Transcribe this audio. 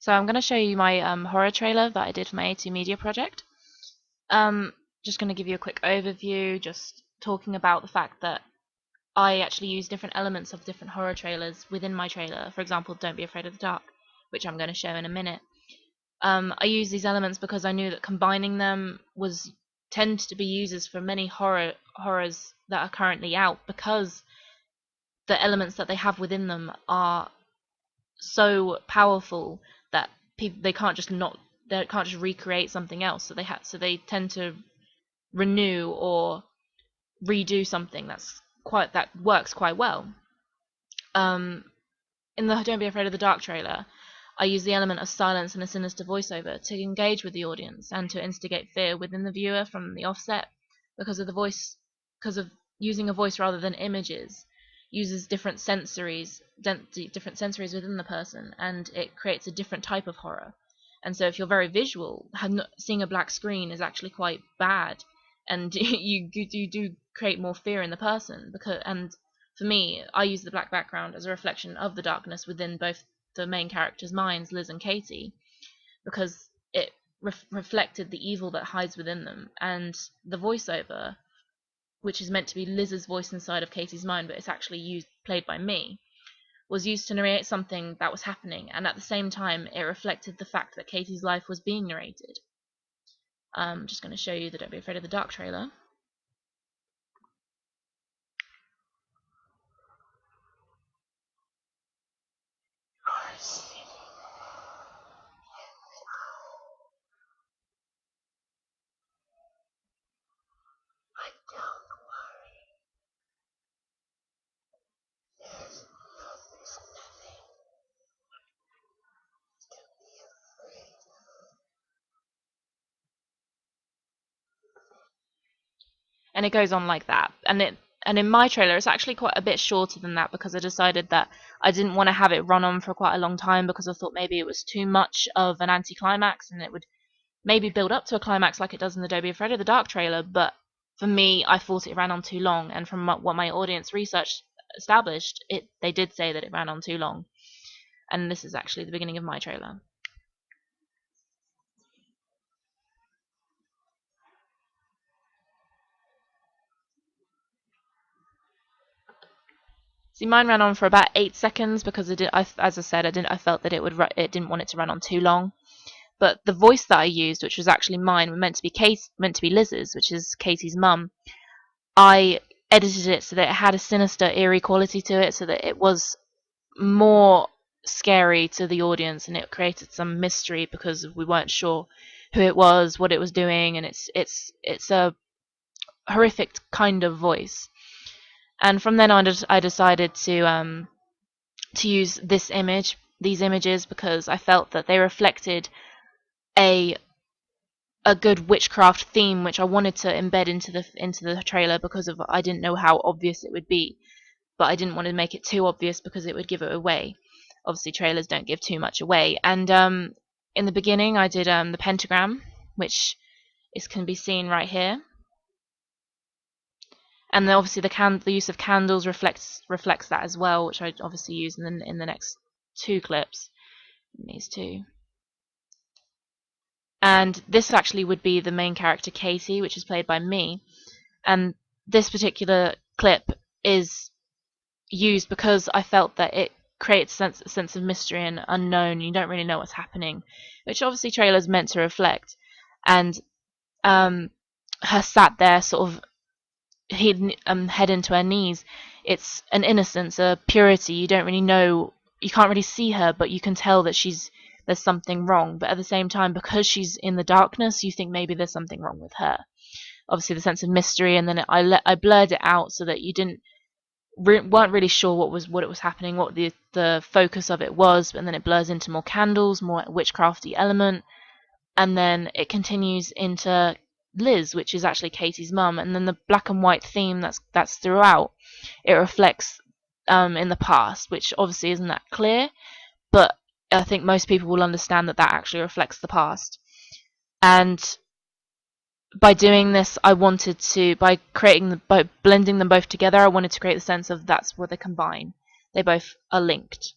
So I'm going to show you my horror trailer that I did for my A2 Media project. Just going to give you a quick overview, just talking about the fact that I actually use different elements of different horror trailers within my trailer. For example, Don't Be Afraid of the Dark, which I'm going to show in a minute. I use these elements because I knew that combining them tend to be uses for many horrors that are currently out, because the elements that they have within them are so powerful that they can't just recreate something else. So they tend to renew or redo something that works quite well. In the Don't Be Afraid of the Dark trailer, I use the element of silence and a sinister voiceover to engage with the audience and to instigate fear within the viewer from the offset, because of using a voice rather than images uses different sensories within the person, and it creates a different type of horror. And so if you're very visual, seeing a black screen is actually quite bad, and you do create more fear in the person. And for me, I use the black background as a reflection of the darkness within both the main characters' minds, Liz and Katie, because it reflected the evil that hides within them. And the voiceover, which is meant to be Liz's voice inside of Katie's mind, but it's actually played by me, was used to narrate something that was happening, and at the same time it reflected the fact that Katie's life was being narrated. I'm just going to show you the Don't Be Afraid of the Dark trailer. And it goes on like that. And in my trailer, it's actually quite a bit shorter than that, because I decided that I didn't want to have it run on for quite a long time, because I thought maybe it was too much of an anticlimax, and it would maybe build up to a climax like it does in the Don't Be Afraid of the Dark trailer. But for me, I thought it ran on too long, and from what my audience research established, they did say that it ran on too long. And this is actually the beginning of my trailer. See, mine ran on for about 8 seconds because as I said, I felt that it didn't want it to run on too long. But the voice that I used, which was actually mine, meant to be Liz's, which is Katie's mum, I edited it so that it had a sinister, eerie quality to it, so that it was more scary to the audience, and it created some mystery because we weren't sure who it was, what it was doing, and it's a horrific kind of voice. And from then on, I decided to use these images, because I felt that they reflected a good witchcraft theme, which I wanted to embed into the trailer, because I didn't know how obvious it would be, but I didn't want to make it too obvious because it would give it away. Obviously, trailers don't give too much away. And in the beginning, I did the pentagram, which can be seen right here. And then obviously the use of candles reflects that as well, which I obviously use in the next two clips, these two. And this actually would be the main character, Katie, which is played by me. And this particular clip is used because I felt that it creates a sense of mystery and unknown. You don't really know what's happening, which obviously trailers meant to reflect. And her sat there sort of head into her knees, it's an innocence, a purity. You don't really know, you can't really see her, but you can tell that there's something wrong. But at the same time, because she's in the darkness, you think maybe there's something wrong with her. Obviously the sense of mystery, and then I blurred it out so that you weren't really sure what it was happening, what the focus of it was. And then it blurs into more candles, more witchcrafty element, and then it continues into Liz, which is actually Katie's mum. And then the black and white theme that's throughout, it reflects in the past, which obviously isn't that clear, but I think most people will understand that actually reflects the past. And by doing this, by blending them both together, I wanted to create the sense of that's where they combine. They both are linked.